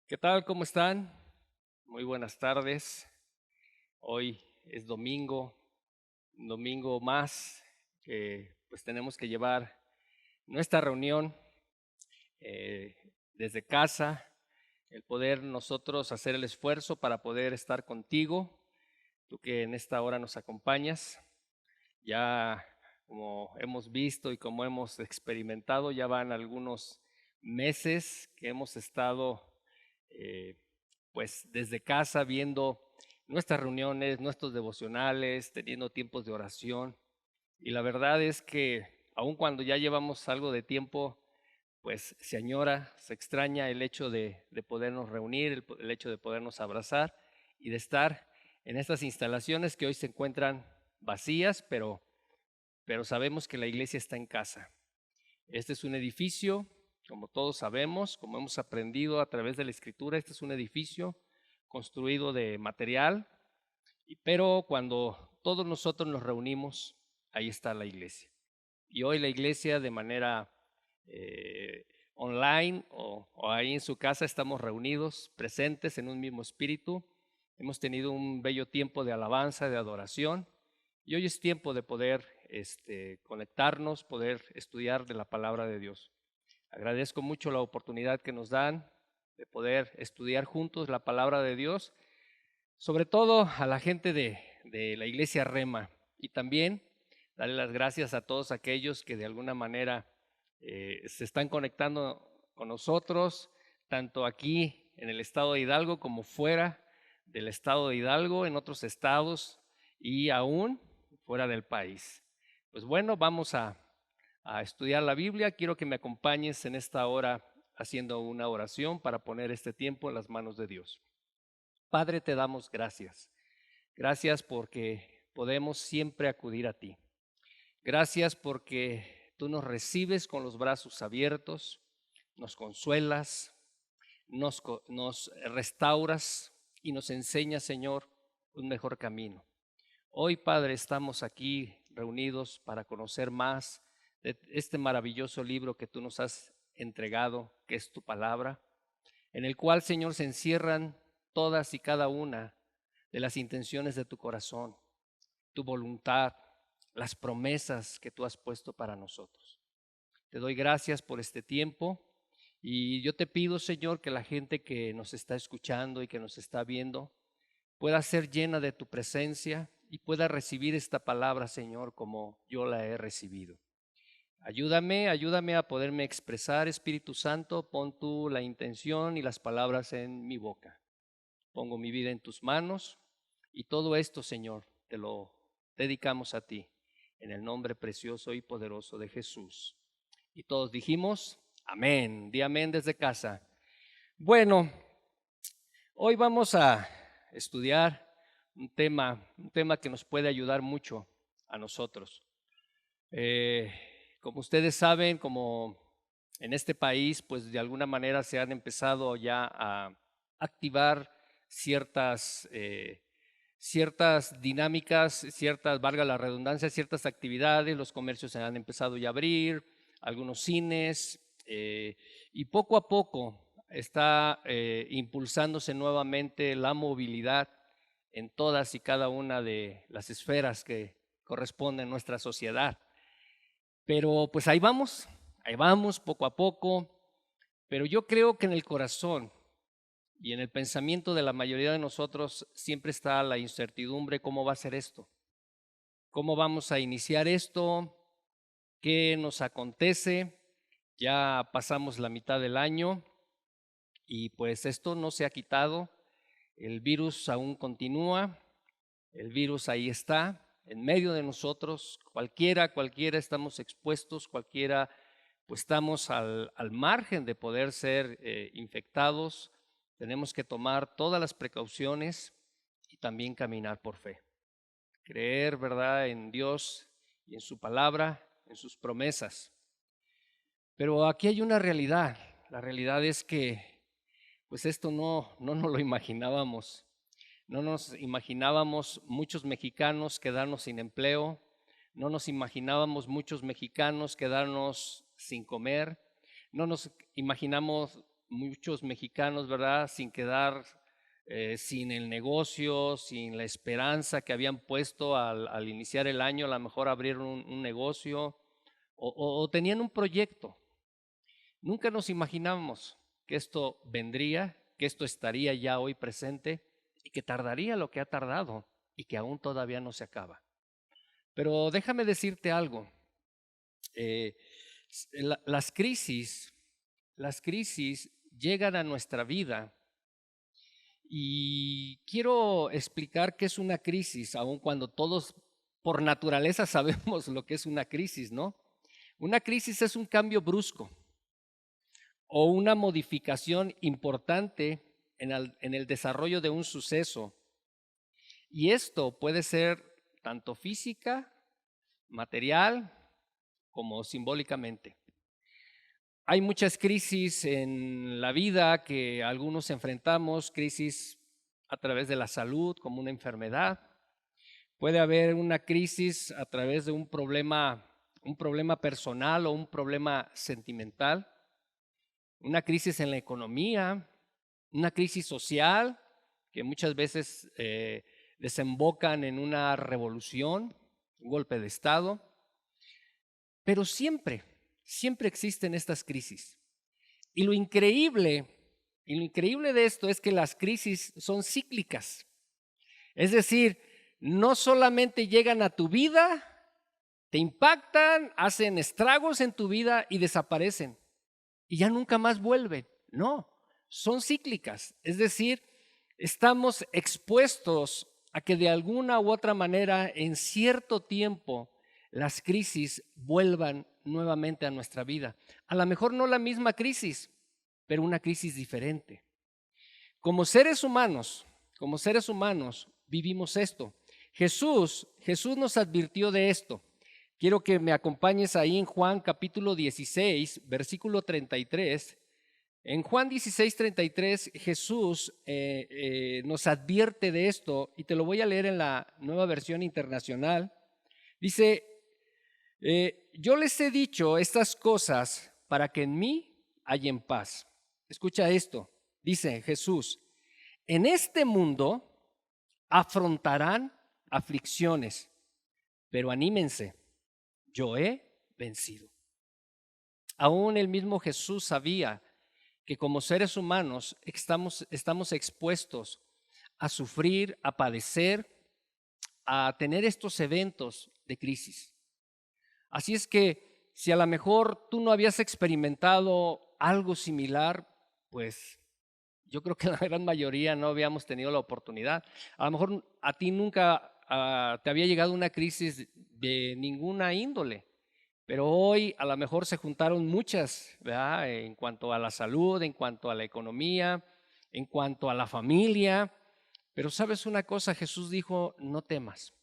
¿Qué tal? ¿Cómo están? Muy buenas tardes. Hoy es domingo, un domingo más que pues tenemos que llevar nuestra reunión eh, desde casa, el poder nosotros hacer el esfuerzo para poder estar contigo, tú que en esta hora nos acompañas. Ya como hemos visto y como hemos experimentado, ya van algunos meses que hemos estado eh, pues desde casa viendo nuestras reuniones, nuestros devocionales, teniendo tiempos de oración. Y la verdad es que aun cuando ya llevamos algo de tiempo, pues se añora, se extraña el hecho de podernos reunir, el hecho de podernos abrazar y de estar en estas instalaciones que hoy se encuentran vacías, pero sabemos que la iglesia está en casa. Este es un edificio, como todos sabemos, como hemos aprendido a través de la escritura, este es un edificio construido de material, pero cuando todos nosotros nos reunimos, ahí está la iglesia. Y hoy la iglesia de manera eh, online o ahí en su casa estamos reunidos, presentes en un mismo espíritu. Hemos tenido un bello tiempo de alabanza, de adoración, y hoy es tiempo de poder conectarnos, poder estudiar de la palabra de Dios. Agradezco mucho la oportunidad que nos dan de poder estudiar juntos la palabra de Dios, sobre todo a la gente de la iglesia Rema, y también darle las gracias a todos aquellos que de alguna manera se están conectando con nosotros, tanto aquí en el estado de Hidalgo como fuera del estado de Hidalgo, en otros estados y aún fuera del país. Pues bueno, vamos a estudiar la Biblia. Quiero que me acompañes en esta hora haciendo una oración para poner este tiempo en las manos de Dios. Padre, te damos gracias. Gracias porque podemos siempre acudir a ti. Gracias porque tú nos recibes con los brazos abiertos, nos consuelas, nos restauras y nos enseñas, Señor, un mejor camino. Hoy, Padre, estamos aquí reunidos para conocer más de este maravilloso libro que tú nos has entregado, que es tu palabra, en el cual, Señor, se encierran todas y cada una de las intenciones de tu corazón, tu voluntad, las promesas que tú has puesto para nosotros. Te doy gracias por este tiempo y yo te pido, Señor, que la gente que nos está escuchando y que nos está viendo pueda ser llena de tu presencia y pueda recibir esta palabra, Señor, como yo la he recibido. Ayúdame a poderme expresar, Espíritu Santo, pon tú la intención y las palabras en mi boca. Pongo mi vida en tus manos y todo esto, Señor, te lo dedicamos a ti, en el nombre precioso y poderoso de Jesús. Y todos dijimos, amén. Di amén desde casa. Bueno, hoy vamos a estudiar un tema que nos puede ayudar mucho a nosotros. Eh, como ustedes saben, como en este país, pues de alguna manera se han empezado ya a activar ciertas, ciertas dinámicas, ciertas, valga la redundancia, ciertas actividades, los comercios se han empezado ya a abrir, algunos cines, y poco a poco está impulsándose nuevamente la movilidad en todas y cada una de las esferas que corresponden a nuestra sociedad. Pero pues ahí vamos poco a poco, pero yo creo que en el corazón y en el pensamiento de la mayoría de nosotros siempre está la incertidumbre: ¿cómo va a ser esto? ¿Cómo vamos a iniciar esto? ¿Qué nos acontece? Ya pasamos la mitad del año y pues esto no se ha quitado, el virus aún continúa, el virus ahí está, en medio de nosotros, cualquiera estamos expuestos, cualquiera pues estamos al margen de poder ser infectados. Tenemos que tomar todas las precauciones y también caminar por fe. Creer, ¿verdad?, en Dios y en su palabra, en sus promesas. Pero aquí hay una realidad. La realidad es que pues esto no nos lo imaginábamos. No nos imaginábamos muchos mexicanos quedarnos sin empleo, no nos imaginábamos muchos mexicanos quedarnos sin comer, no nos imaginamos muchos mexicanos, ¿verdad? Sin quedar sin el negocio, sin la esperanza que habían puesto al iniciar el año, a lo mejor abrieron un negocio o tenían un proyecto. Nunca nos imaginamos que esto vendría, que esto estaría ya hoy presente y que tardaría lo que ha tardado y que aún todavía no se acaba. Pero déjame decirte algo. eh, las crisis llegan a nuestra vida y quiero explicar qué es una crisis, aun cuando todos por naturaleza sabemos lo que es una crisis, ¿no? Una crisis es un cambio brusco o una modificación importante en el desarrollo de un suceso. Y esto puede ser tanto física, material, como simbólicamente. Hay muchas crisis en la vida que algunos enfrentamos, crisis a través de la salud, como una enfermedad. Puede haber una crisis a través de un problema personal o un problema sentimental, una crisis en la economía, una crisis social que muchas veces desembocan en una revolución, un golpe de Estado, pero siempre existen estas crisis. Y lo increíble de esto es que las crisis son cíclicas. Es decir, no solamente llegan a tu vida, te impactan, hacen estragos en tu vida y desaparecen. Y ya nunca más vuelven. No, son cíclicas. Es decir, estamos expuestos a que de alguna u otra manera, en cierto tiempo, las crisis vuelvan nuevamente a nuestra vida. A lo mejor no la misma crisis, pero una crisis diferente. Como seres humanos, vivimos esto. Jesús nos advirtió de esto. Quiero que me acompañes ahí en Juan capítulo 16, versículo 33. En Juan 16, 33, Jesús nos advierte de esto y te lo voy a leer en la Nueva Versión Internacional. Dice, yo les he dicho estas cosas para que en mí hallen paz. Escucha esto, dice Jesús, en este mundo afrontarán aflicciones, pero anímense, yo he vencido. Aún el mismo Jesús sabía que como seres humanos estamos expuestos a sufrir, a padecer, a tener estos eventos de crisis. Así es que si a lo mejor tú no habías experimentado algo similar, pues yo creo que la gran mayoría no habíamos tenido la oportunidad. A lo mejor a ti nunca te había llegado una crisis de ninguna índole, pero hoy a lo mejor se juntaron muchas, ¿verdad? En cuanto a la salud, en cuanto a la economía, en cuanto a la familia. Pero sabes una cosa, Jesús dijo, no temas.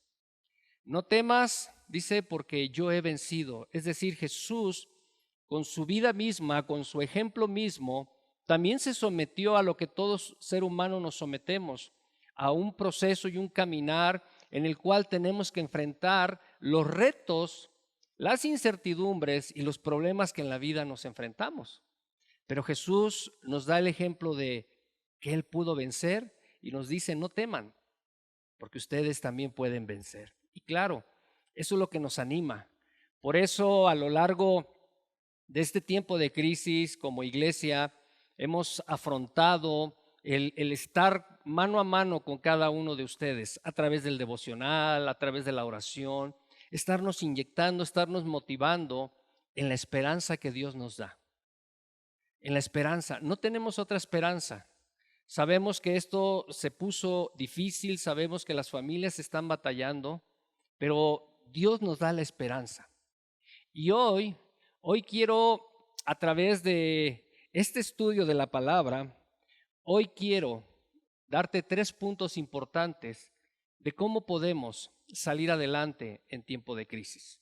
No temas, dice, porque yo he vencido. Es decir, Jesús con su vida misma, con su ejemplo mismo, también se sometió a lo que todos ser humano nos sometemos, a un proceso y un caminar en el cual tenemos que enfrentar los retos, las incertidumbres y los problemas que en la vida nos enfrentamos. Pero Jesús nos da el ejemplo de que Él pudo vencer y nos dice, no teman, porque ustedes también pueden vencer. Y claro, eso es lo que nos anima. Por eso a lo largo de este tiempo de crisis como iglesia hemos afrontado el estar mano a mano con cada uno de ustedes a través del devocional, a través de la oración, estarnos inyectando, estarnos motivando en la esperanza que Dios nos da. En la esperanza, no tenemos otra esperanza. Sabemos que esto se puso difícil, sabemos que las familias están batallando, pero Dios nos da la esperanza. Y hoy quiero, a través de este estudio de la palabra, hoy quiero darte 3 puntos importantes de cómo podemos salir adelante en tiempo de crisis.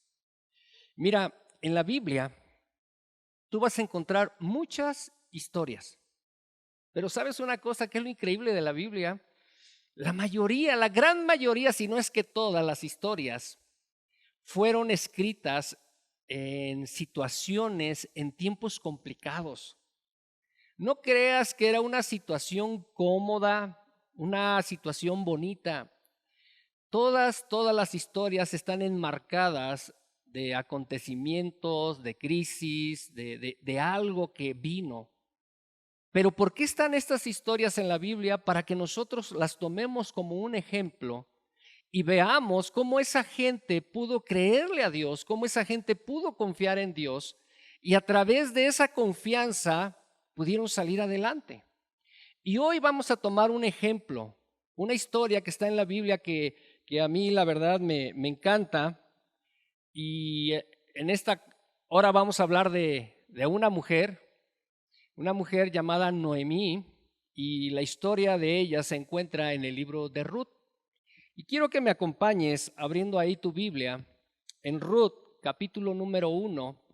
Mira, en la Biblia tú vas a encontrar muchas historias, pero ¿sabes una cosa que es lo increíble de la Biblia? La mayoría, la gran mayoría, si no es que todas las historias, fueron escritas en situaciones, en tiempos complicados, No creas que era una situación cómoda, una situación bonita. Todas las historias están enmarcadas de acontecimientos, de crisis, de algo que vino. Pero ¿por qué están estas historias en la Biblia? Para que nosotros las tomemos como un ejemplo y veamos cómo esa gente pudo creerle a Dios, cómo esa gente pudo confiar en Dios y a través de esa confianza pudieron salir adelante. Y hoy vamos a tomar un ejemplo, una historia que está en la Biblia que a mí la verdad me encanta. Y en esta hora vamos a hablar de una mujer llamada Noemí, y la historia de ella se encuentra en el libro de Ruth. Y quiero que me acompañes abriendo ahí tu Biblia en Ruth, capítulo número 1,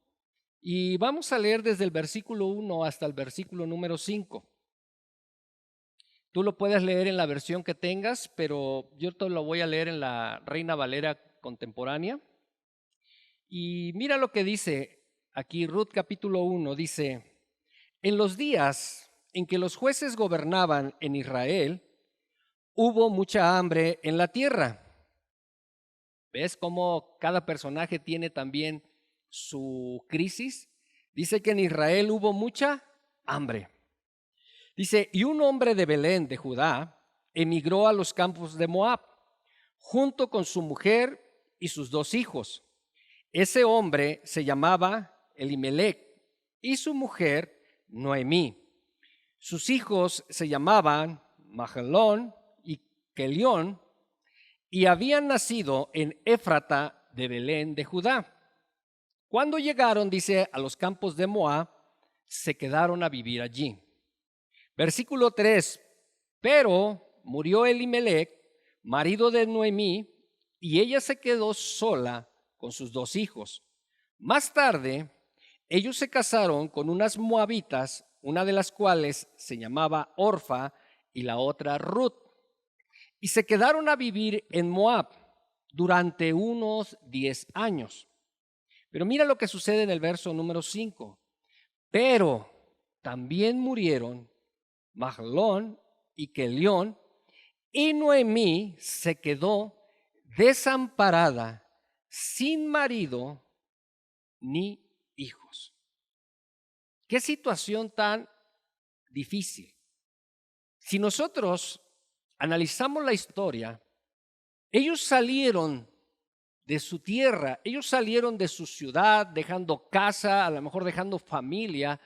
y vamos a leer desde el versículo 1 hasta el versículo número 5. Tú lo puedes leer en la versión que tengas, pero yo te lo voy a leer en la Reina Valera contemporánea. Y mira lo que dice aquí Ruth capítulo 1, dice: en los días en que los jueces gobernaban en Israel, hubo mucha hambre en la tierra. ¿Ves cómo cada personaje tiene también su crisis? Dice que en Israel hubo mucha hambre. Dice, y un hombre de Belén, de Judá, emigró a los campos de Moab, junto con su mujer y sus 2 hijos. Ese hombre se llamaba Elimelec y su mujer Noemí. Sus hijos se llamaban Mahlón y Kelión y habían nacido en Éfrata de Belén de Judá. Cuando llegaron, dice, a los campos de Moab, se quedaron a vivir allí. Versículo 3, pero murió Elimelec, marido de Noemí, y ella se quedó sola con sus 2 hijos. Más tarde, ellos se casaron con unas moabitas, una de las cuales se llamaba Orfa y la otra Ruth, y se quedaron a vivir en Moab durante unos 10 años. Pero mira lo que sucede en el verso número 5. Pero también murieron Mahlón y Kelión, y Noemí se quedó desamparada, sin marido ni hijos. Qué situación tan difícil. Si nosotros analizamos la historia, ellos salieron de su tierra, ellos salieron de su ciudad, dejando casa, a lo mejor dejando familia,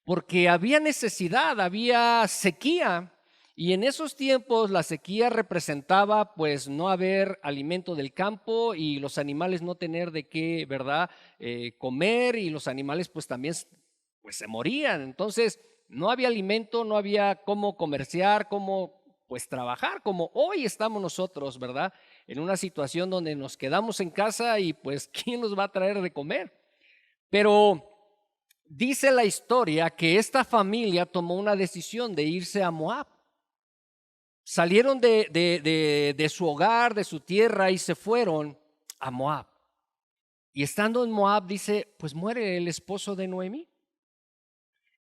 porque había necesidad, había sequía. Y en esos tiempos la sequía representaba pues no haber alimento del campo y los animales no tener de qué, ¿verdad? Comer, y los animales pues también pues se morían. Entonces no había alimento, no había cómo comerciar, cómo pues trabajar, como hoy estamos nosotros, ¿verdad? En una situación donde nos quedamos en casa y pues ¿quién nos va a traer de comer? Pero dice la historia que esta familia tomó una decisión de irse a Moab. Salieron de su hogar, de su tierra, y se fueron a Moab. Y estando en Moab, dice, pues muere el esposo de Noemí.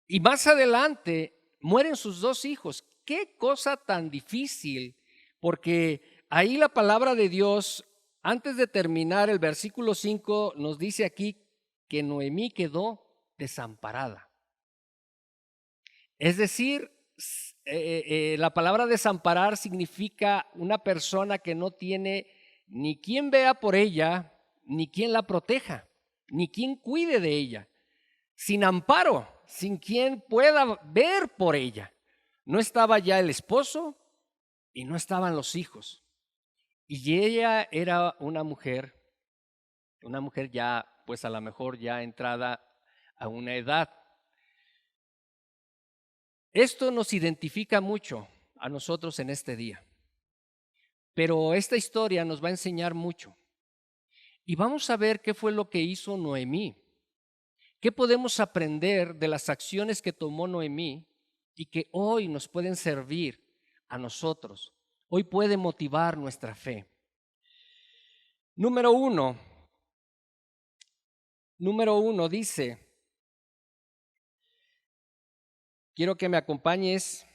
Y más adelante mueren sus 2 hijos. Qué cosa tan difícil, porque ahí la palabra de Dios, antes de terminar el versículo 5, nos dice aquí que Noemí quedó desamparada. Es decir, la palabra desamparar significa una persona que no tiene ni quien vea por ella, ni quien la proteja, ni quien cuide de ella, sin amparo, sin quien pueda ver por ella. No estaba ya el esposo y no estaban los hijos. Y ella era una mujer ya, pues a lo mejor ya entrada a una edad. Esto nos identifica mucho a nosotros en este día, pero esta historia nos va a enseñar mucho. Y vamos a ver qué fue lo que hizo Noemí. ¿Qué podemos aprender de las acciones que tomó Noemí y que hoy nos pueden servir a nosotros? Hoy puede motivar nuestra fe. Número uno dice, quiero que me acompañes.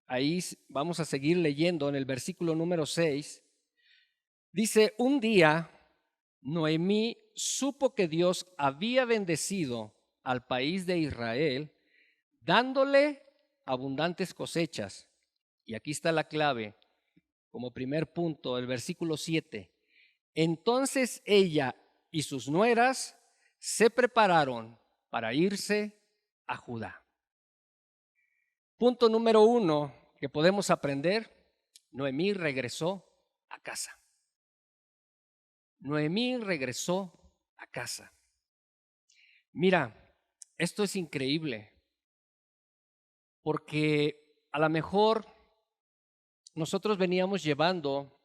Ahí vamos a seguir leyendo en el versículo número 6. Dice, un día Noemí supo que Dios había bendecido al país de Israel, dándole abundantes cosechas. Y aquí está la clave, como primer punto, el versículo 7. Entonces ella y sus nueras se prepararon para irse a Judá. Punto número 1 que podemos aprender, Noemí regresó a casa. Noemí regresó a casa. Mira, esto es increíble, porque a lo mejor nosotros veníamos llevando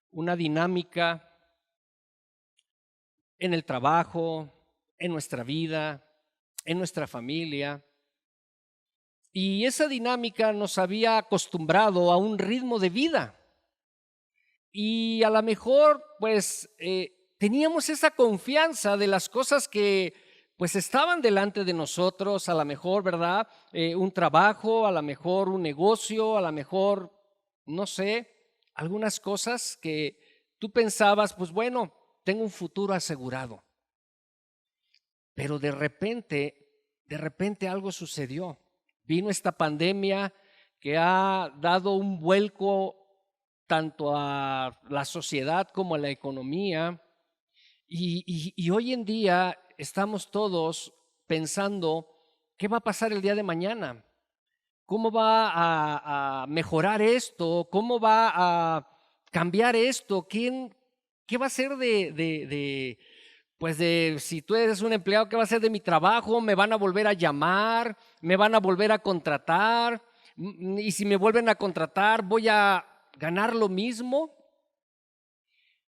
una dinámica en el trabajo, en nuestra vida, en nuestra familia, y esa dinámica nos había acostumbrado a un ritmo de vida. Y a lo mejor, pues, teníamos esa confianza de las cosas que, pues, estaban delante de nosotros, a lo mejor, ¿verdad? Un trabajo, a lo mejor un negocio, a lo mejor, no sé, algunas cosas que tú pensabas, pues, bueno, tengo un futuro asegurado. Pero de repente algo sucedió. Vino esta pandemia que ha dado un vuelco tanto a la sociedad como a la economía. Y hoy en día estamos todos pensando, ¿qué va a pasar el día de mañana? ¿Cómo va a mejorar esto? ¿Cómo va a cambiar esto? ¿Qué va a ser pues de si tú eres un empleado, ¿qué va a ser de mi trabajo? ¿Me van a volver a llamar? ¿Me van a volver a contratar? Y si me vuelven a contratar, ¿voy a ganar lo mismo?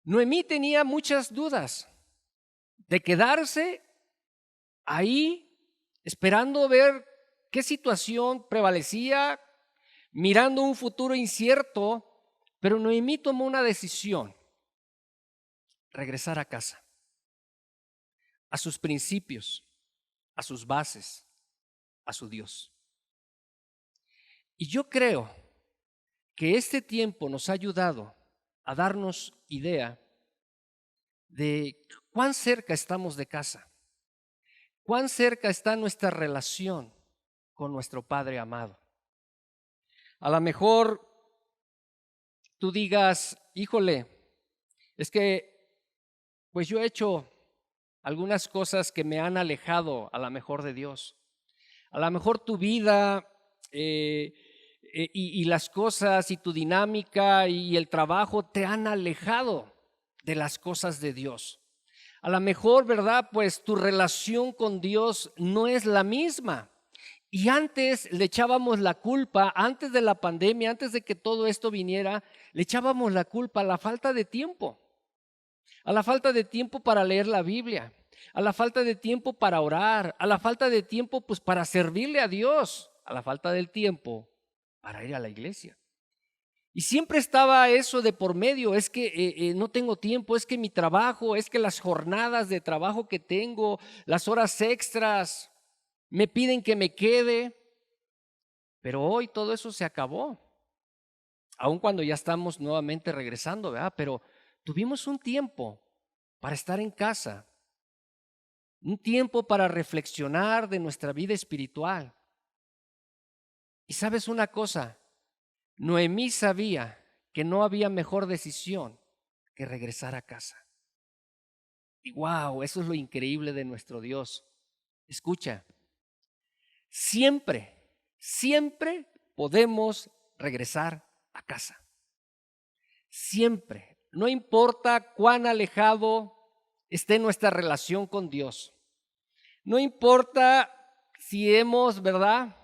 Noemí tenía muchas dudas de quedarse ahí esperando ver qué situación prevalecía, mirando un futuro incierto, pero Noemí tomó una decisión: regresar a casa, a sus principios, a sus bases, a su Dios. Y yo creo que este tiempo nos ha ayudado a darnos idea de cuán cerca estamos de casa, cuán cerca está nuestra relación con nuestro Padre amado. A lo mejor tú digas, híjole, es que pues yo he hecho algunas cosas que me han alejado a lo mejor de Dios. A lo mejor tu vida y las cosas y tu dinámica y el trabajo te han alejado de las cosas de Dios. A lo mejor, ¿verdad? Pues tu relación con Dios no es la misma. Y antes le echábamos la culpa, antes de la pandemia, antes de que todo esto viniera, le echábamos la culpa a la falta de tiempo. A la falta de tiempo para leer la Biblia, a la falta de tiempo para orar, a la falta de tiempo pues para servirle a Dios, a la falta del tiempo para ir a la iglesia. Y siempre estaba eso de por medio, es que no tengo tiempo, es que mi trabajo, es que las jornadas de trabajo que tengo, las horas extras, me piden que me quede. Pero hoy todo eso se acabó, aun cuando ya estamos nuevamente regresando, ¿verdad? Pero tuvimos un tiempo para estar en casa, un tiempo para reflexionar de nuestra vida espiritual. Y sabes una cosa, Noemí sabía que no había mejor decisión que regresar a casa. Y wow, eso es lo increíble de nuestro Dios. Escucha, siempre podemos regresar a casa. Siempre, no importa cuán alejado esté nuestra relación con Dios. No importa si hemos, ¿verdad?,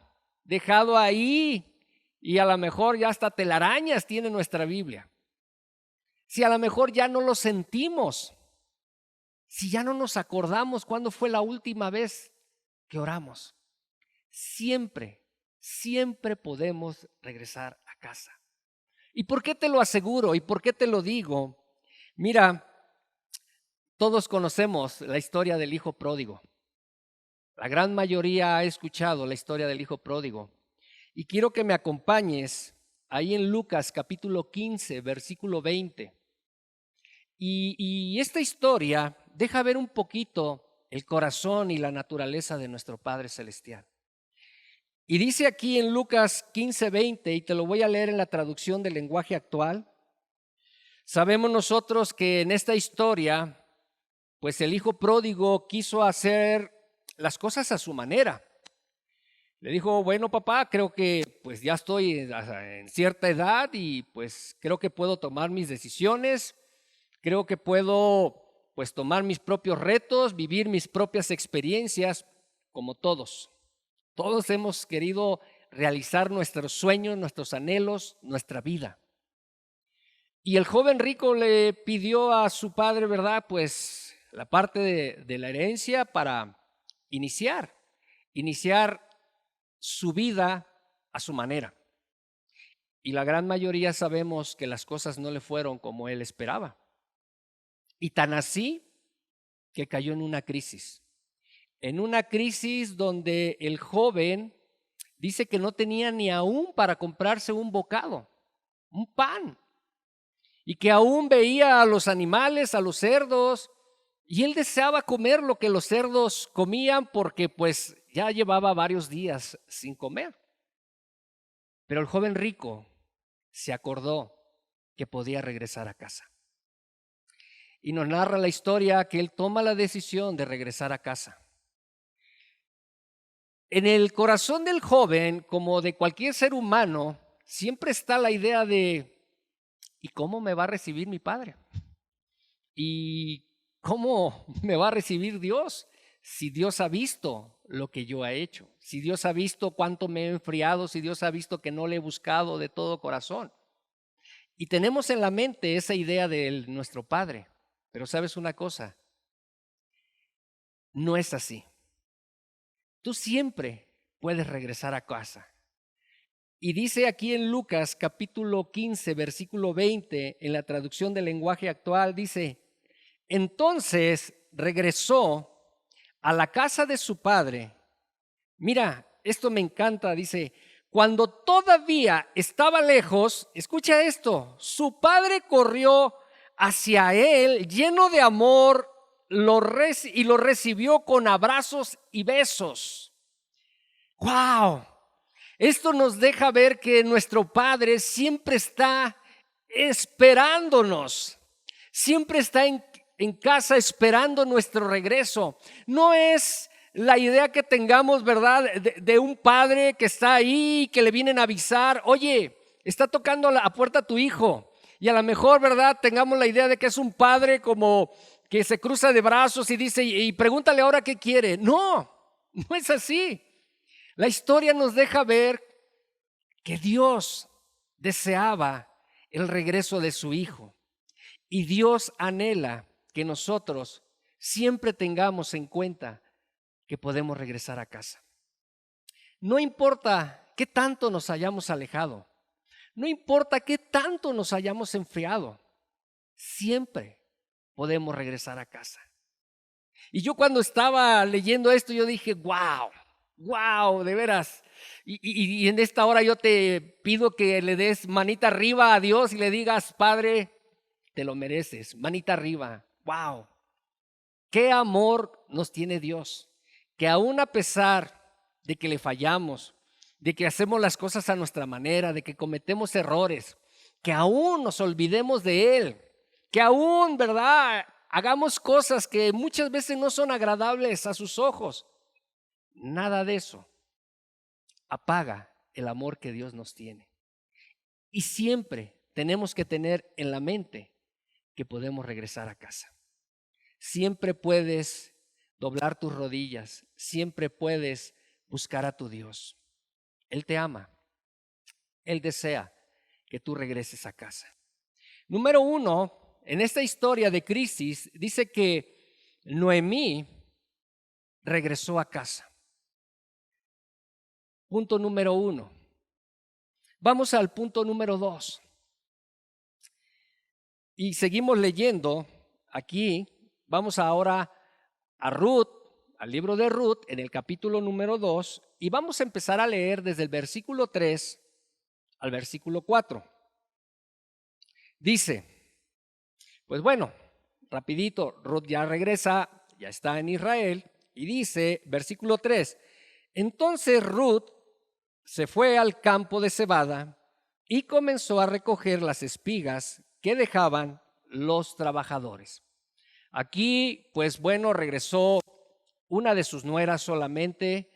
dejado ahí y a lo mejor ya hasta telarañas tiene nuestra Biblia. Si a lo mejor ya no lo sentimos, si ya no nos acordamos cuándo fue la última vez que oramos. Siempre podemos regresar a casa. ¿Y por qué te lo aseguro? ¿Y por qué te lo digo? Mira, todos conocemos la historia del hijo pródigo. La gran mayoría ha escuchado la historia del hijo pródigo. Y quiero que me acompañes ahí en Lucas capítulo 15, versículo 20. Y esta historia deja ver un poquito el corazón y la naturaleza de nuestro Padre Celestial. Y dice aquí en Lucas 15, 20, y te lo voy a leer en la traducción del lenguaje actual. Sabemos nosotros que en esta historia, pues el hijo pródigo quiso hacer las cosas a su manera. Le dijo, bueno papá, creo que pues ya estoy en cierta edad y pues creo que puedo tomar mis decisiones, creo que puedo pues tomar mis propios retos, vivir mis propias experiencias, como todos. Todos hemos querido realizar nuestros sueños, nuestros anhelos, nuestra vida. Y el joven rico le pidió a su padre, ¿verdad? Pues la parte de la herencia para iniciar su vida a su manera. Y la gran mayoría sabemos que las cosas no le fueron como él esperaba. Y tan así que cayó en una crisis. En una crisis donde el joven dice que no tenía ni aún para comprarse un bocado, un pan. Y que aún veía a los animales, a los cerdos, y él deseaba comer lo que los cerdos comían porque pues ya llevaba varios días sin comer. Pero el joven rico se acordó que podía regresar a casa. Y nos narra la historia que él toma la decisión de regresar a casa. En el corazón del joven, como de cualquier ser humano, siempre está la idea de ¿y cómo me va a recibir mi padre? ¿Y cómo me va a recibir Dios? Si Dios ha visto lo que yo he hecho, si Dios ha visto cuánto me he enfriado, si Dios ha visto que no le he buscado de todo corazón. Y tenemos en la mente esa idea de nuestro Padre, pero ¿sabes una cosa? No es así. Tú siempre puedes regresar a casa. Y dice aquí en Lucas capítulo 15, versículo 20, en la traducción del lenguaje actual, dice, entonces regresó a la casa de su padre. Mira, esto me encanta, dice, cuando todavía estaba lejos, escucha esto, su padre corrió hacia él lleno de amor y lo recibió con abrazos y besos. ¡Wow! Esto nos deja ver que nuestro Padre siempre está esperándonos, siempre está en casa esperando nuestro regreso. No es la idea que tengamos, ¿verdad? De un padre que está ahí, que le vienen a avisar, oye, está tocando a la puerta tu hijo. Y a lo mejor, ¿verdad? Tengamos la idea de que es un padre como que se cruza de brazos y dice, y pregúntale ahora qué quiere. No, no es así. La historia nos deja ver que Dios deseaba el regreso de su hijo. Y Dios anhela que nosotros siempre tengamos en cuenta que podemos regresar a casa. No importa qué tanto nos hayamos alejado, no importa qué tanto nos hayamos enfriado, siempre podemos regresar a casa. Y yo cuando estaba leyendo esto, yo dije, wow, de veras. Y en esta hora yo te pido que le des manita arriba a Dios y le digas, Padre, te lo mereces, manita arriba. Wow, qué amor nos tiene Dios, que aún a pesar de que le fallamos, de que hacemos las cosas a nuestra manera, de que cometemos errores, que aún nos olvidemos de Él, que aún, ¿verdad?, hagamos cosas que muchas veces no son agradables a sus ojos. Nada de eso apaga el amor que Dios nos tiene. Y siempre tenemos que tener en la mente que podemos regresar a casa. Siempre puedes doblar tus rodillas, siempre puedes buscar a tu Dios. Él te ama, Él desea que tú regreses a casa. Número 1, en esta historia de crisis, dice que Noemí regresó a casa. Punto número 1. Vamos al punto número 2. Y seguimos leyendo aquí. Vamos ahora a Ruth, al libro de Ruth en el capítulo número 2 y vamos a empezar a leer desde el versículo 3 al versículo 4. Dice, pues bueno, rapidito, Ruth ya regresa, ya está en Israel y dice, versículo 3, entonces Ruth se fue al campo de cebada y comenzó a recoger las espigas que dejaban los trabajadores. Aquí, pues bueno, regresó una de sus nueras solamente,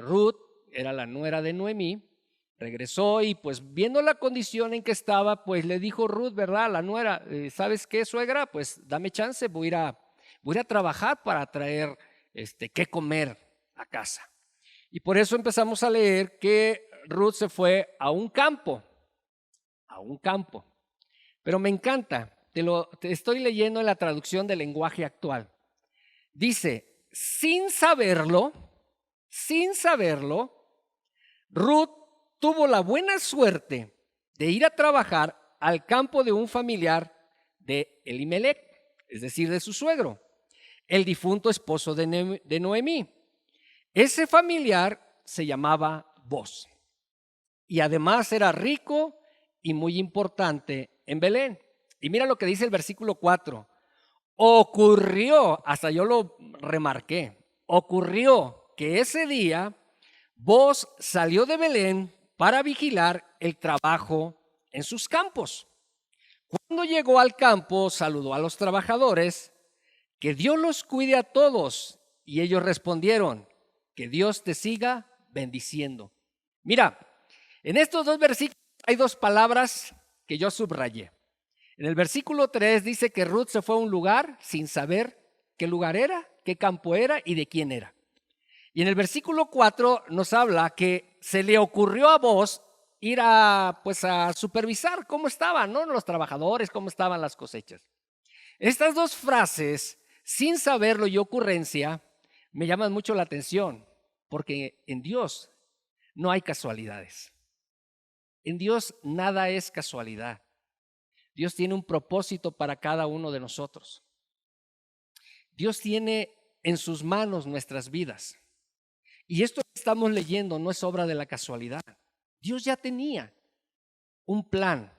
Ruth, era la nuera de Noemí, regresó y pues viendo la condición en que estaba, pues le dijo Ruth, ¿verdad? La nuera, ¿sabes qué, suegra? Pues dame chance, voy a ir a trabajar para traer qué comer a casa. Y por eso empezamos a leer que Ruth se fue a un campo. Pero me encanta, te estoy leyendo en la traducción del lenguaje actual. Dice, sin saberlo, Ruth tuvo la buena suerte de ir a trabajar al campo de un familiar de Elimelech, es decir, de su suegro, el difunto esposo de Noemí. Ese familiar se llamaba Boz y además era rico y muy importante en Belén. Y mira lo que dice el versículo 4. Ocurrió, hasta yo lo remarqué, ocurrió que ese día Boz salió de Belén para vigilar el trabajo en sus campos. Cuando llegó al campo, saludó a los trabajadores, que Dios los cuide a todos. Y ellos respondieron, que Dios te siga bendiciendo. Mira, en estos dos versículos hay dos palabras que yo subrayé. En el versículo 3 dice que Ruth se fue a un lugar sin saber qué lugar era, qué campo era y de quién era. Y en el versículo 4 nos habla que se le ocurrió a Boz ir a supervisar cómo estaban, ¿no? Los trabajadores, cómo estaban las cosechas. Estas dos frases, sin saberlo y ocurrencia, me llaman mucho la atención, porque en Dios no hay casualidades. En Dios nada es casualidad. Dios tiene un propósito para cada uno de nosotros. Dios tiene en sus manos nuestras vidas. Y esto que estamos leyendo no es obra de la casualidad. Dios ya tenía un plan.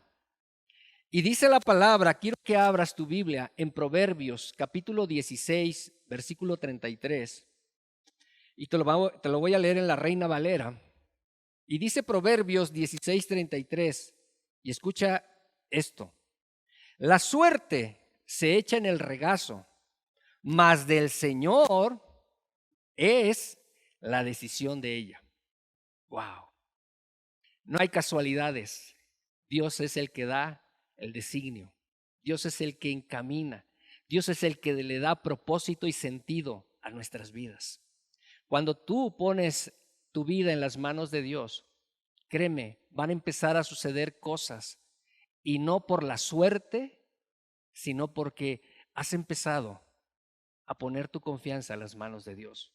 Y dice la palabra, quiero que abras tu Biblia en Proverbios capítulo 16, versículo 33. Y te lo voy a leer en la Reina Valera. Y dice Proverbios 16, 33. Y escucha esto. La suerte se echa en el regazo, mas del Señor es la decisión de ella. Wow. No hay casualidades. Dios es el que da el designio. Dios es el que encamina. Dios es el que le da propósito y sentido a nuestras vidas. Cuando tú pones tu vida en las manos de Dios, créeme, van a empezar a suceder cosas y no por la suerte, sino porque has empezado a poner tu confianza en las manos de Dios.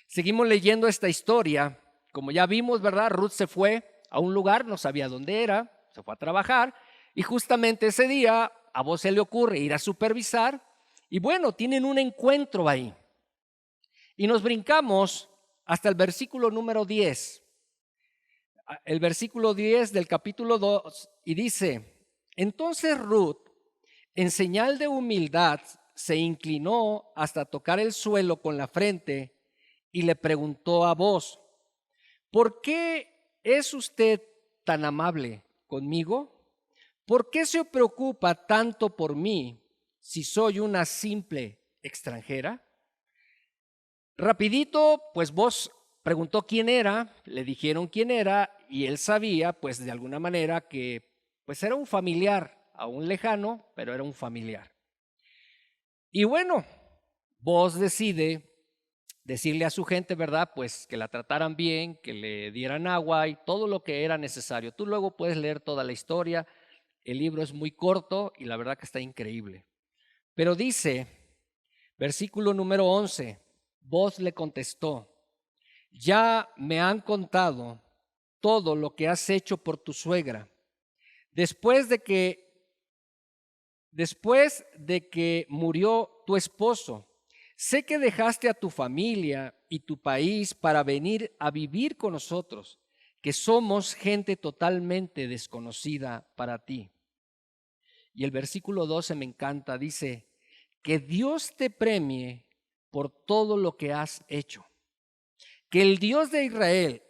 Seguimos leyendo esta historia. Como ya vimos, ¿verdad? Ruth se fue a un lugar, no sabía dónde era, se fue a trabajar y justamente ese día a Boz se le ocurre ir a supervisar y bueno, tienen un encuentro ahí. Y nos brincamos hasta el versículo número 10. El versículo 10 del capítulo 2 y dice, entonces Ruth, en señal de humildad, se inclinó hasta tocar el suelo con la frente y le preguntó a Boz, ¿por qué es usted tan amable conmigo? ¿Por qué se preocupa tanto por mí si soy una simple extranjera? Rapidito, pues Boz preguntó quién era, le dijeron quién era y él sabía, pues de alguna manera que pues era un familiar, aún lejano, pero era un familiar. Y bueno, Boz decide decirle a su gente, ¿verdad? Pues que la trataran bien, que le dieran agua y todo lo que era necesario. Tú luego puedes leer toda la historia. El libro es muy corto y la verdad que está increíble. Pero dice, versículo número 11, Boz le contestó, ya me han contado todo lo que has hecho por tu suegra. Después de que murió tu esposo, Sé que dejaste a tu familia y tu país para venir a vivir con nosotros, que somos gente totalmente desconocida para ti. Y el versículo 12 me encanta, dice, que Dios te premie por todo lo que has hecho. Que el Dios de Israel,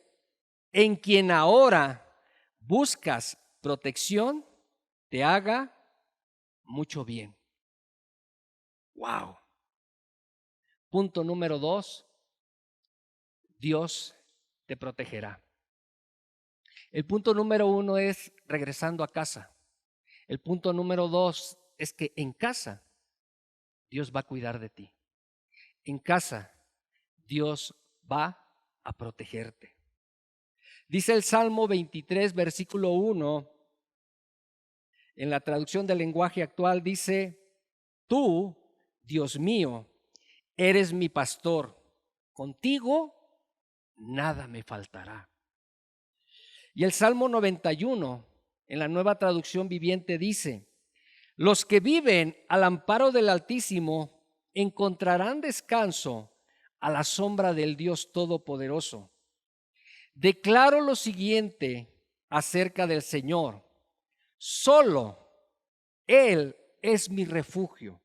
en quien ahora buscas protección, te haga mucho bien. Wow. Punto número 2, Dios te protegerá. El punto número 1 es regresando a casa. El punto número 2 es que en casa Dios va a cuidar de ti. En casa Dios va a protegerte. Dice el Salmo 23, versículo 1, en la traducción del lenguaje actual, dice, tú, Dios mío, eres mi pastor, contigo nada me faltará. Y el Salmo 91, en la Nueva Traducción Viviente, dice, los que viven al amparo del Altísimo encontrarán descanso a la sombra del Dios Todopoderoso. Declaro lo siguiente acerca del Señor. Solo Él es mi refugio,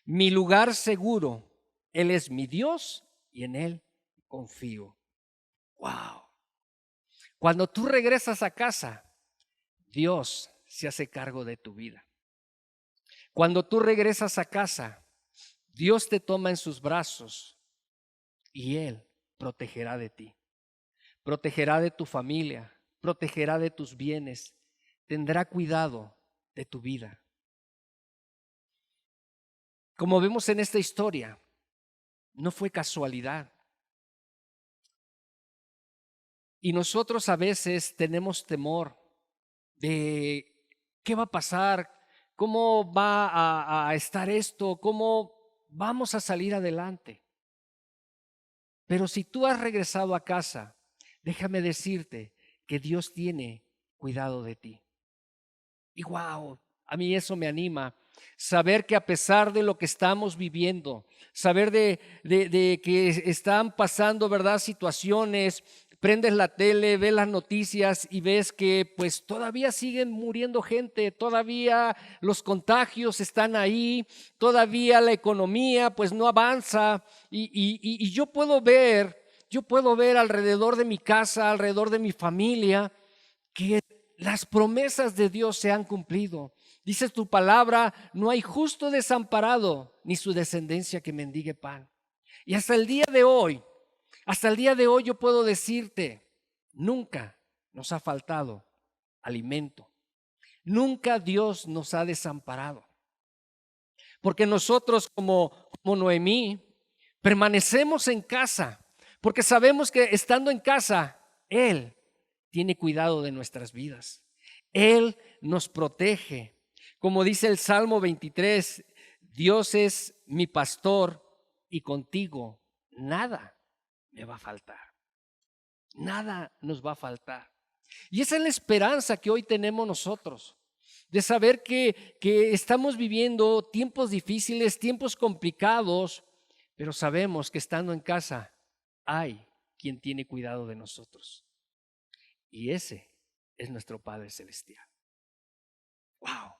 mi lugar seguro. Él es mi Dios y en Él confío. Wow. Cuando tú regresas a casa, Dios se hace cargo de tu vida. Cuando tú regresas a casa, Dios te toma en sus brazos y Él protegerá de ti. Protegerá de tu familia, protegerá de tus bienes, tendrá cuidado de tu vida. Como vemos en esta historia, no fue casualidad. Y nosotros a veces tenemos temor de qué va a pasar, cómo va a estar esto, cómo vamos a salir adelante. Pero si tú has regresado a casa, déjame decirte que Dios tiene cuidado de ti. Y wow, a mí eso me anima. Saber que a pesar de lo que estamos viviendo, saber de que están pasando, ¿verdad?, situaciones, prendes la tele, ves las noticias y ves que pues todavía siguen muriendo gente, todavía los contagios están ahí, todavía la economía pues no avanza y yo puedo ver alrededor de mi casa, alrededor de mi familia, que las promesas de Dios se han cumplido. Dice tu palabra, no hay justo desamparado, ni su descendencia que mendigue pan. Y hasta el día de hoy yo puedo decirte, nunca nos ha faltado alimento. Nunca Dios nos ha desamparado. Porque nosotros como Noemí permanecemos en casa, porque sabemos que estando en casa, Él tiene cuidado de nuestras vidas. Él nos protege. Como dice el Salmo 23, Dios es mi pastor y contigo nada me va a faltar. Nada nos va a faltar. Y esa es la esperanza que hoy tenemos nosotros, de saber que estamos viviendo tiempos difíciles, tiempos complicados, pero sabemos que estando en casa hay quien tiene cuidado de nosotros. Y ese es nuestro Padre Celestial. ¡Wow!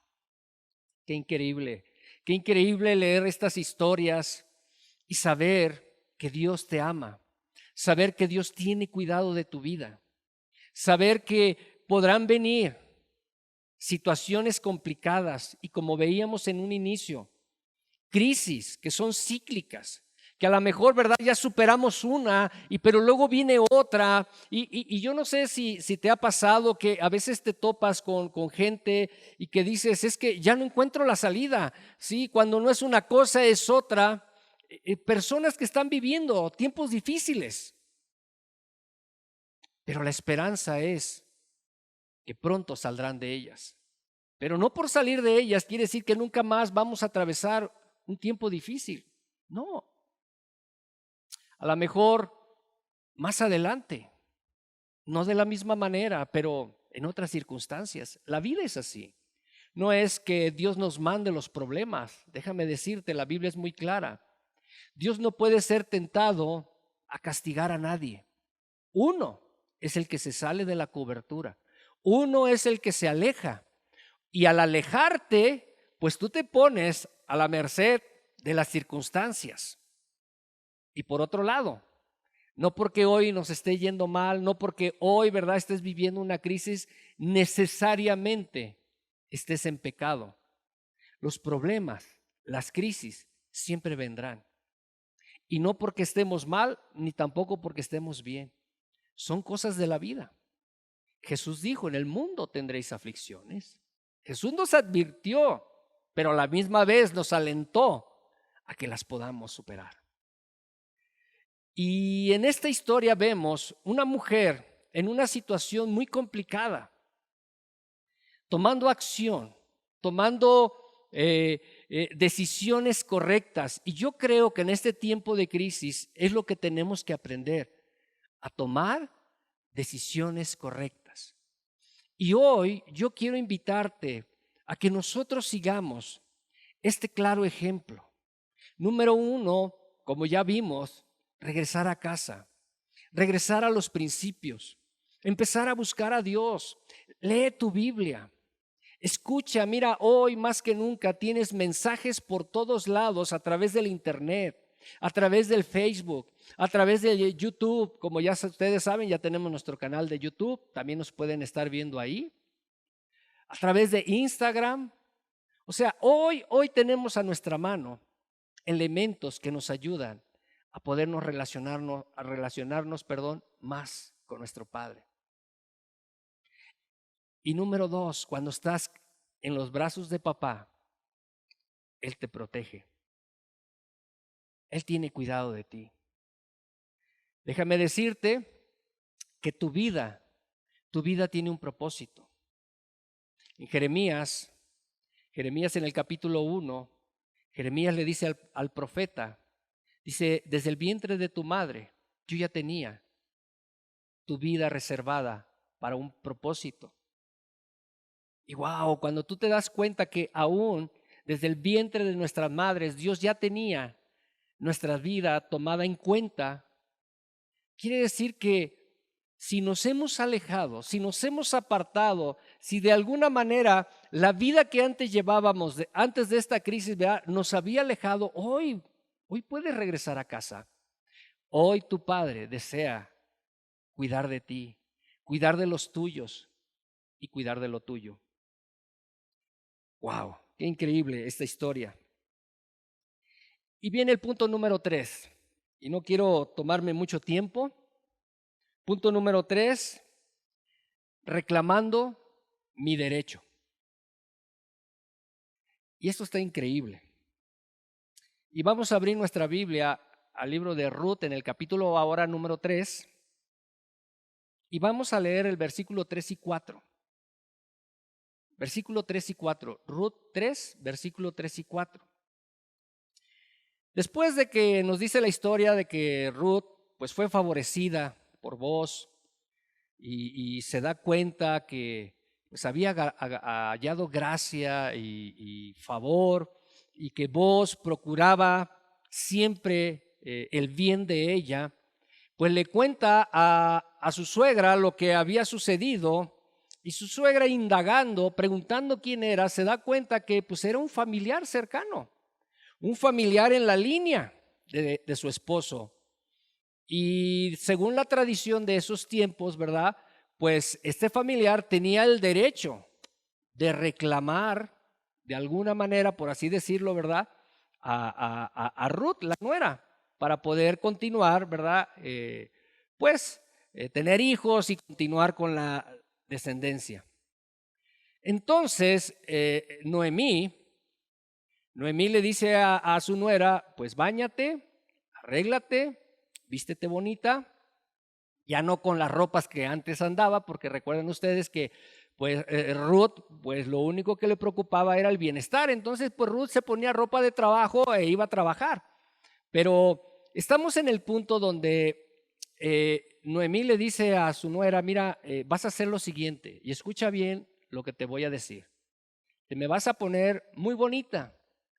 Qué increíble leer estas historias y saber que Dios te ama, saber que Dios tiene cuidado de tu vida, saber que podrán venir situaciones complicadas y como veíamos en un inicio, crisis que son cíclicas, que a lo mejor, ¿verdad?, ya superamos una, pero luego viene otra, y yo no sé si te ha pasado que a veces te topas con gente y que dices, es que ya no encuentro la salida, ¿sí? Cuando no es una cosa es otra, personas que están viviendo tiempos difíciles, pero la esperanza es que pronto saldrán de ellas, pero no por salir de ellas quiere decir que nunca más vamos a atravesar un tiempo difícil, no. A lo mejor más adelante, no de la misma manera, pero en otras circunstancias. La vida es así. No es que Dios nos mande los problemas. Déjame decirte, la Biblia es muy clara. Dios no puede ser tentado a castigar a nadie. Uno es el que se sale de la cobertura. Uno es el que se aleja. Y al alejarte, pues tú te pones a la merced de las circunstancias. Y por otro lado, no porque hoy nos esté yendo mal, no porque hoy, ¿verdad?, estés viviendo una crisis, necesariamente estés en pecado. Los problemas, las crisis, siempre vendrán. Y no porque estemos mal, ni tampoco porque estemos bien. Son cosas de la vida. Jesús dijo, en el mundo tendréis aflicciones. Jesús nos advirtió, pero a la misma vez nos alentó a que las podamos superar. Y en esta historia vemos una mujer en una situación muy complicada, tomando acción, tomando decisiones correctas. Y yo creo que en este tiempo de crisis es lo que tenemos que aprender, a tomar decisiones correctas. Y hoy yo quiero invitarte a que nosotros sigamos este claro ejemplo. Número uno, como ya vimos, regresar a casa, regresar a los principios, empezar a buscar a Dios. Lee tu Biblia. Escucha, mira, hoy más que nunca tienes mensajes por todos lados a través del internet, a través del Facebook, a través de YouTube. Como ya ustedes saben, ya tenemos nuestro canal de YouTube, también nos pueden estar viendo ahí. A través de Instagram. O sea, hoy tenemos a nuestra mano elementos que nos ayudan a podernos relacionarnos, más con nuestro Padre. Y número dos, cuando estás en los brazos de papá, Él te protege. Él tiene cuidado de ti. Déjame decirte que tu vida tiene un propósito. En Jeremías en el capítulo 1, Jeremías le dice al profeta, dice, desde el vientre de tu madre, yo ya tenía tu vida reservada para un propósito. Y wow, cuando tú te das cuenta que aún desde el vientre de nuestras madres, Dios ya tenía nuestra vida tomada en cuenta, quiere decir que si nos hemos alejado, si nos hemos apartado, si de alguna manera la vida que antes llevábamos, antes de esta crisis, ¿verdad?, nos había alejado, hoy puedes regresar a casa. Hoy tu Padre desea cuidar de ti, cuidar de los tuyos y cuidar de lo tuyo. ¡Wow! ¡Qué increíble esta historia! Y viene el punto número 3, y no quiero tomarme mucho tiempo. Punto número 3, reclamando mi derecho. Y esto está increíble. Y vamos a abrir nuestra Biblia al libro de Ruth en el capítulo ahora número 3. Y vamos a leer el versículo 3 y 4. Versículo 3 y 4. Ruth 3, versículo 3 y 4. Después de que nos dice la historia de que Ruth pues fue favorecida por Boaz y se da cuenta que pues había hallado gracia y favor y que Boaz procuraba siempre el bien de ella, pues le cuenta a su suegra lo que había sucedido. Y su suegra, indagando, preguntando quién era, se da cuenta que pues era un familiar cercano, un familiar en la línea de su esposo. Y según la tradición de esos tiempos, ¿verdad?, pues este familiar tenía el derecho de reclamar de alguna manera, por así decirlo, ¿verdad?, a Ruth, la nuera, para poder continuar, ¿verdad?, tener hijos y continuar con la descendencia. Entonces, Noemí le dice a su nuera, pues báñate, arréglate, vístete bonita, ya no con las ropas que antes andaba, porque recuerden ustedes que pues Ruth, pues lo único que le preocupaba era el bienestar. Entonces, pues Ruth se ponía ropa de trabajo e iba a trabajar. Pero estamos en el punto donde Noemí le dice a su nuera, mira, vas a hacer lo siguiente, y escucha bien lo que te voy a decir. Te me vas a poner muy bonita,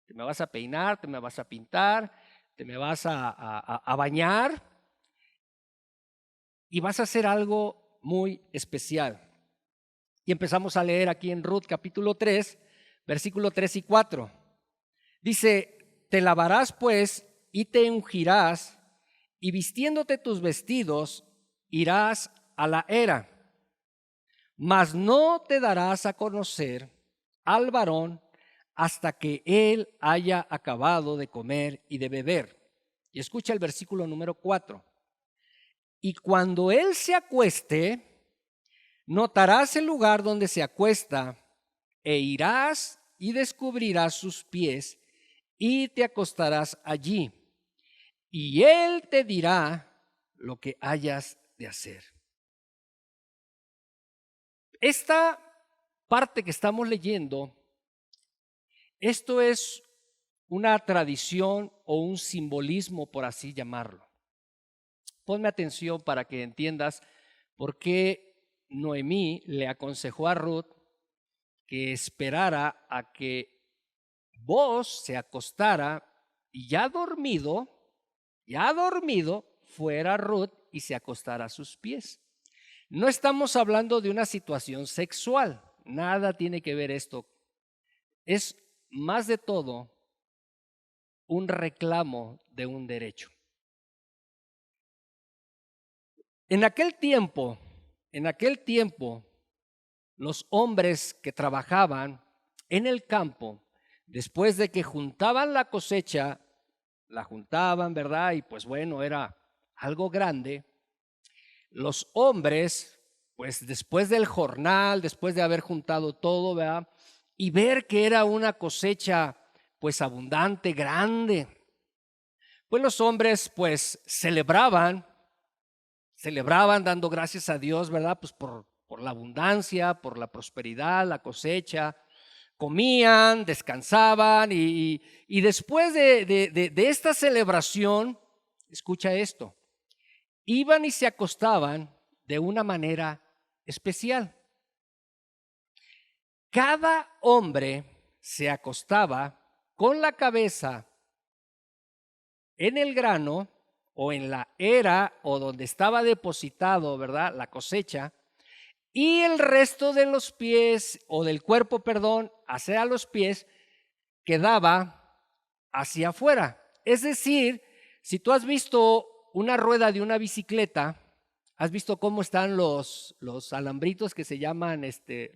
te me vas a peinar, te me vas a pintar, te me vas a bañar y vas a hacer algo muy especial. Y empezamos a leer aquí en Ruth capítulo 3, versículo 3 y 4. Dice, te lavarás pues y te ungirás, y vistiéndote tus vestidos irás a la era, mas no te darás a conocer al varón hasta que él haya acabado de comer y de beber. Y escucha el versículo número 4. Y cuando él se acueste, notarás el lugar donde se acuesta, e irás y descubrirás sus pies, y te acostarás allí, y él te dirá lo que hayas de hacer. Esta parte que estamos leyendo, esto es una tradición o un simbolismo, por así llamarlo. Ponme atención para que entiendas por qué Noemí le aconsejó a Ruth que esperara a que Boaz se acostara y ya dormido, fuera Ruth y se acostara a sus pies. No estamos hablando de una situación sexual, nada tiene que ver esto. Es más de todo un reclamo de un derecho. En aquel tiempo, los hombres que trabajaban en el campo, después de que juntaban la cosecha, la juntaban, ¿verdad? Y pues bueno, era algo grande. Los hombres, pues después del jornal, después de haber juntado todo, ¿verdad? Y ver que era una cosecha pues abundante, grande, pues los hombres pues celebraban dando gracias a Dios, ¿verdad? Pues por la abundancia, por la prosperidad, la cosecha. Comían, descansaban y después de esta celebración, escucha esto, iban y se acostaban de una manera especial. Cada hombre se acostaba con la cabeza en el grano o en la era o donde estaba depositado, ¿verdad?, la cosecha, y el resto de los pies o del cuerpo, perdón, hacia los pies quedaba hacia afuera. Es decir, si tú has visto una rueda de una bicicleta, has visto cómo están los alambritos que se llaman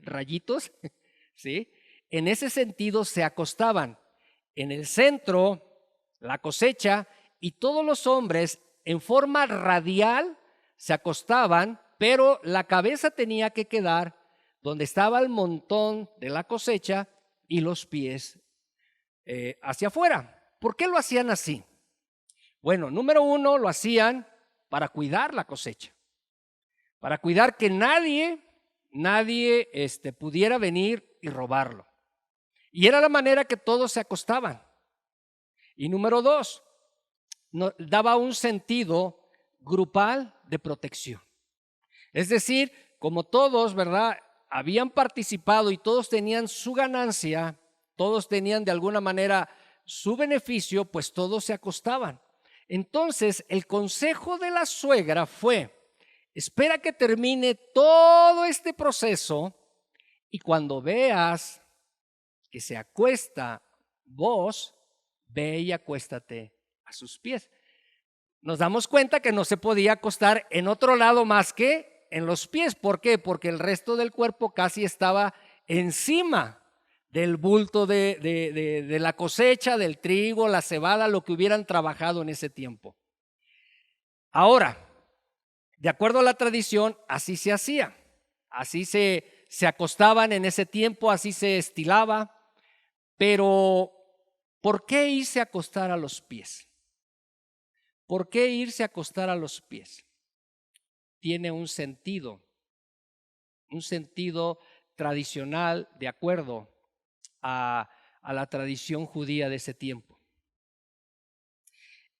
rayitos, ¿sí? En ese sentido se acostaban. En el centro, la cosecha, y todos los hombres en forma radial se acostaban, pero la cabeza tenía que quedar donde estaba el montón de la cosecha y los pies hacia afuera. ¿Por qué lo hacían así? Bueno, número uno, lo hacían para cuidar la cosecha, para cuidar que nadie pudiera venir y robarlo. Y era la manera que todos se acostaban. Y número dos, daba un sentido grupal de protección. Es decir, como todos, ¿verdad?, habían participado y todos tenían su ganancia, todos tenían de alguna manera su beneficio, pues todos se acostaban. Entonces, el consejo de la suegra fue: espera que termine todo este proceso y cuando veas que se acuesta vos, ve y acuéstate a sus pies. Nos damos cuenta que no se podía acostar en otro lado más que en los pies. ¿Por qué? Porque el resto del cuerpo casi estaba encima del bulto de la cosecha, del trigo, la cebada, lo que hubieran trabajado en ese tiempo. Ahora, de acuerdo a la tradición, así se hacía. Así se acostaban en ese tiempo, así se estilaba. Pero, ¿por qué irse a acostar a los pies? ¿Por qué irse a acostar a los pies? Tiene un sentido tradicional de acuerdo a la tradición judía de ese tiempo.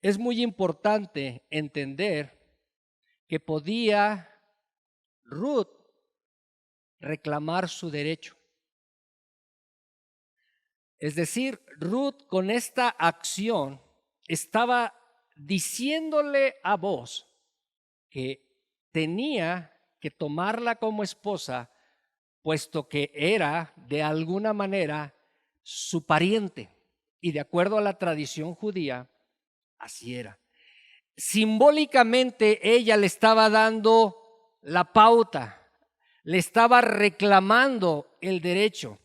Es muy importante entender que podía Ruth reclamar su derecho. Es decir, Ruth con esta acción estaba diciéndole a Booz que tenía que tomarla como esposa, puesto que era de alguna manera su pariente. Y de acuerdo a la tradición judía, así era. Simbólicamente ella le estaba dando la pauta, le estaba reclamando el derecho.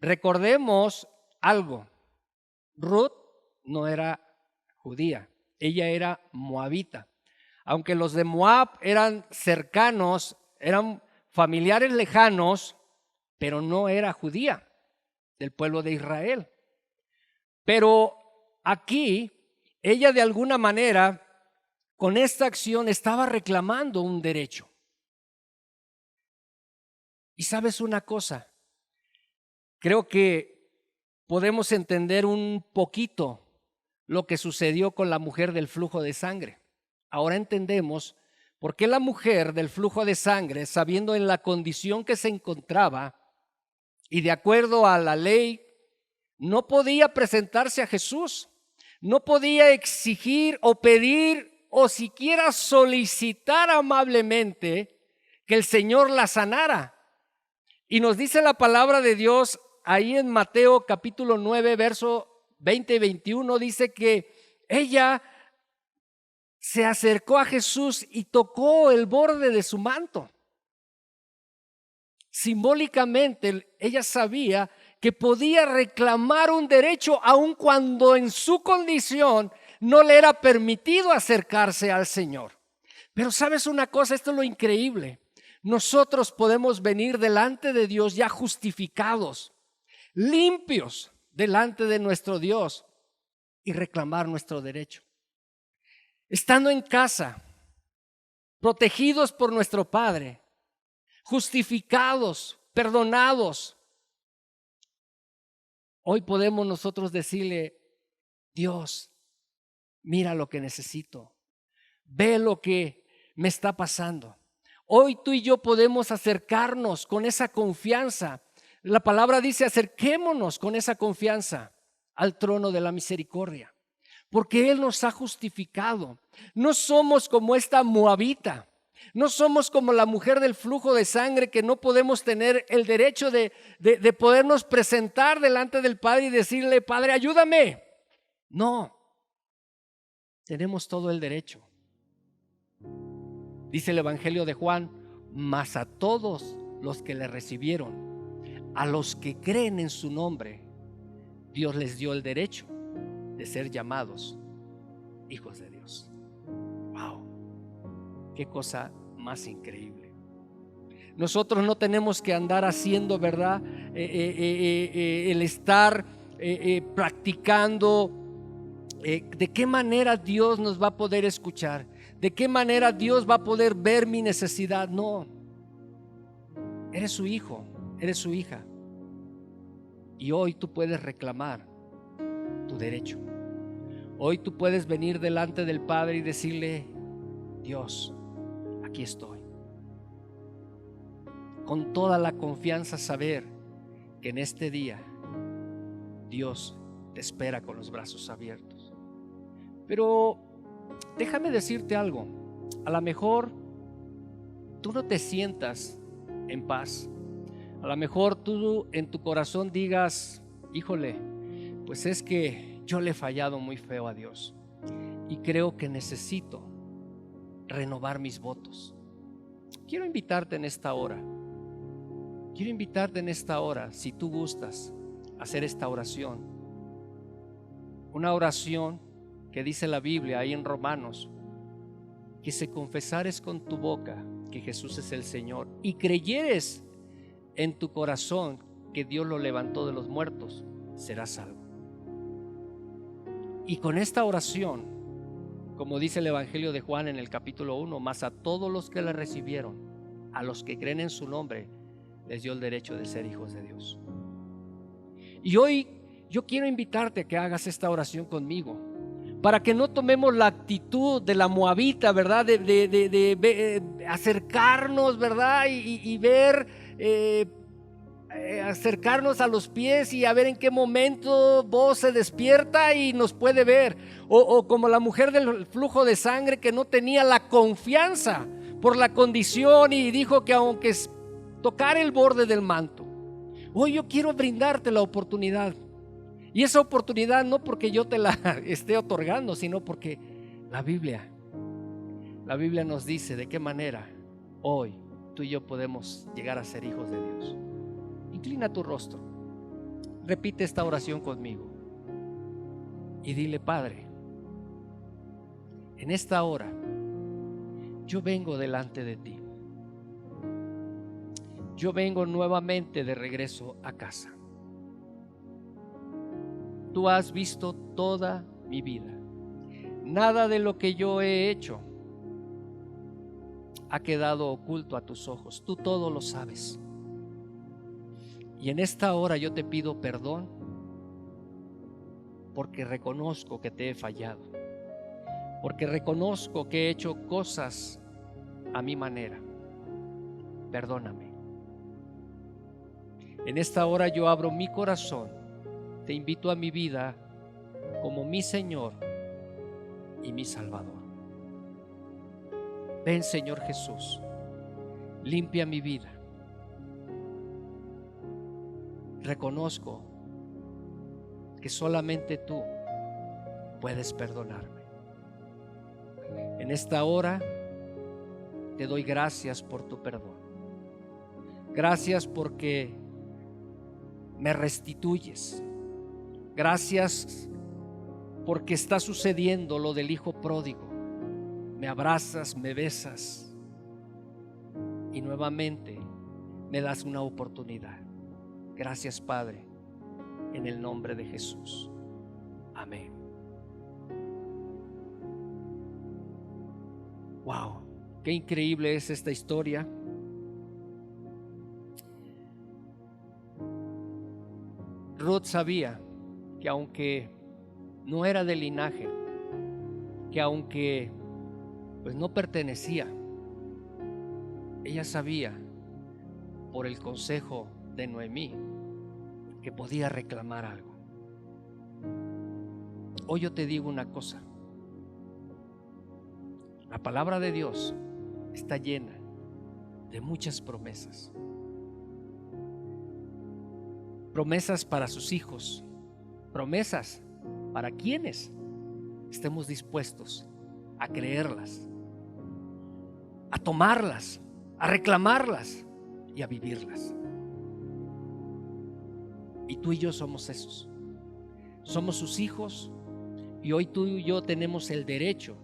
Recordemos algo, Ruth no era judía, ella era moabita. Aunque los de Moab eran cercanos, eran familiares lejanos, pero no era judía del pueblo de Israel. Pero aquí ella de alguna manera con esta acción estaba reclamando un derecho. Y sabes una cosa, creo que podemos entender un poquito lo que sucedió con la mujer del flujo de sangre. Ahora entendemos por qué la mujer del flujo de sangre, sabiendo en la condición que se encontraba y de acuerdo a la ley, no podía presentarse a Jesús, no podía exigir o pedir o siquiera solicitar amablemente que el Señor la sanara. Y nos dice la palabra de Dios ahí en Mateo capítulo 9, verso 20 y 21, dice que ella se acercó a Jesús y tocó el borde de su manto. Simbólicamente, ella sabía que podía reclamar un derecho aun cuando en su condición no le era permitido acercarse al Señor. Pero sabes una cosa, esto es lo increíble. Nosotros podemos venir delante de Dios ya justificados, limpios delante de nuestro Dios y reclamar nuestro derecho. Estando en casa, protegidos por nuestro Padre, justificados, perdonados, hoy podemos nosotros decirle: Dios, mira lo que necesito, ve lo que me está pasando. Hoy tú y yo podemos acercarnos con esa confianza. La palabra dice: acerquémonos con esa confianza al trono de la misericordia, porque Él nos ha justificado. No somos como esta moabita, no somos como la mujer del flujo de sangre, que no podemos tener el derecho de podernos presentar delante del Padre y decirle: Padre, ayúdame. No, tenemos todo el derecho. Dice el Evangelio de Juan: mas a todos los que le recibieron, a los que creen en su nombre, Dios les dio el derecho de ser llamados hijos de Dios. Wow, qué cosa más increíble. Nosotros no tenemos que andar haciendo, ¿verdad? El estar practicando de qué manera Dios nos va a poder escuchar, de qué manera Dios va a poder ver mi necesidad. No, eres su hijo, eres su hija, y hoy tú puedes reclamar tu derecho. Hoy tú puedes venir delante del Padre y decirle: Dios, aquí estoy. Con toda la confianza, saber que en este día Dios te espera con los brazos abiertos. Pero déjame decirte algo. A lo mejor tú no te sientas en paz. A lo mejor tú en tu corazón digas: híjole, pues es que yo le he fallado muy feo a Dios y creo que necesito renovar mis votos. Quiero invitarte en esta hora. Si tú gustas hacer esta oración. Una oración que dice la Biblia ahí en Romanos, que si confesares con tu boca que Jesús es el Señor y creyeres en tu corazón que Dios lo levantó de los muertos, serás salvo. Y con esta oración, como dice el Evangelio de Juan en el capítulo 1, mas a todos los que le recibieron, a los que creen en su nombre, les dio el derecho de ser hijos de Dios. Y hoy yo quiero invitarte a que hagas esta oración conmigo, para que no tomemos la actitud de la moabita, ¿verdad? De acercarnos, ¿verdad? Y ver acercarnos a los pies y a ver en qué momento vos se despierta y nos puede ver. O como la mujer del flujo de sangre que no tenía la confianza por la condición y dijo que aunque tocar el borde del manto. Hoy yo quiero brindarte la oportunidad. Y esa oportunidad no porque yo te la esté otorgando, sino porque la Biblia nos dice de qué manera hoy tú y yo podemos llegar a ser hijos de Dios. Inclina tu rostro, repite esta oración conmigo y dile: Padre, en esta hora yo vengo delante de ti. Yo vengo nuevamente de regreso a casa. Tú has visto toda mi vida. Nada de lo que yo he hecho ha quedado oculto a tus ojos. Tú todo lo sabes. Y en esta hora yo te pido perdón porque reconozco que te he fallado, porque reconozco que he hecho cosas a mi manera. Perdóname. En esta hora yo abro mi corazón, te invito a mi vida como mi Señor y mi Salvador. Ven, Señor Jesús, limpia mi vida. Reconozco que solamente tú puedes perdonarme. En esta hora te doy gracias por tu perdón. Gracias porque me restituyes. Gracias porque está sucediendo lo del hijo pródigo. Me abrazas, me besas y nuevamente me das una oportunidad. Gracias, Padre, en el nombre de Jesús. Amén. Wow, qué increíble es esta historia. Ruth sabía que aunque no era de linaje, que aunque pues no pertenecía, ella sabía por el consejo de Noemí que podía reclamar algo. Hoy yo te digo una cosa: la palabra de Dios está llena de muchas promesas. Promesas para sus hijos, promesas para quienes estemos dispuestos a creerlas, a tomarlas, a reclamarlas y a vivirlas. Y tú y yo somos esos. Somos sus hijos y hoy tú y yo tenemos el derecho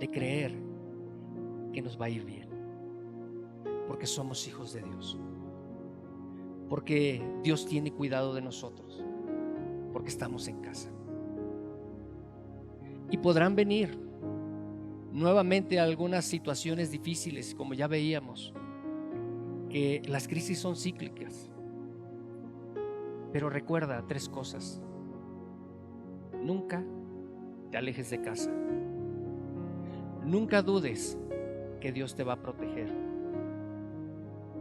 de creer que nos va a ir bien, porque somos hijos de Dios, porque Dios tiene cuidado de nosotros, porque estamos en casa. Y podrán venir nuevamente algunas situaciones difíciles, como ya veíamos, que las crisis son cíclicas. Pero recuerda 3 cosas: nunca te alejes de casa, nunca dudes que Dios te va a proteger,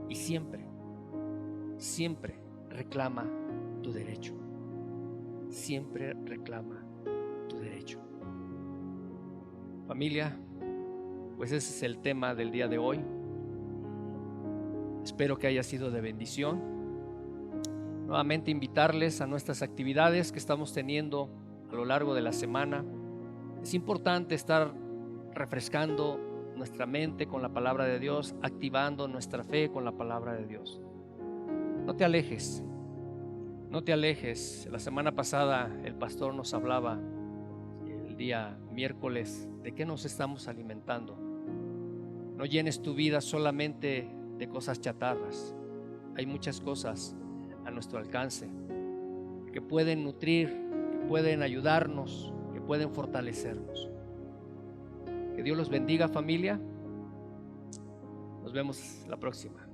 y siempre reclama tu derecho. Siempre reclama tu derecho. Familia, pues ese es el tema del día de hoy. Espero que haya sido de bendición. Nuevamente invitarles a nuestras actividades que estamos teniendo a lo largo de la semana. Es importante estar refrescando nuestra mente con la palabra de Dios, activando nuestra fe con la palabra de Dios. No te alejes, no te alejes. La semana pasada el pastor nos hablaba, el día miércoles, de qué nos estamos alimentando. No llenes tu vida solamente de cosas chatarras. Hay muchas cosas a nuestro alcance que pueden nutrir, que pueden ayudarnos, que pueden fortalecernos. Que Dios los bendiga, familia. Nos vemos la próxima.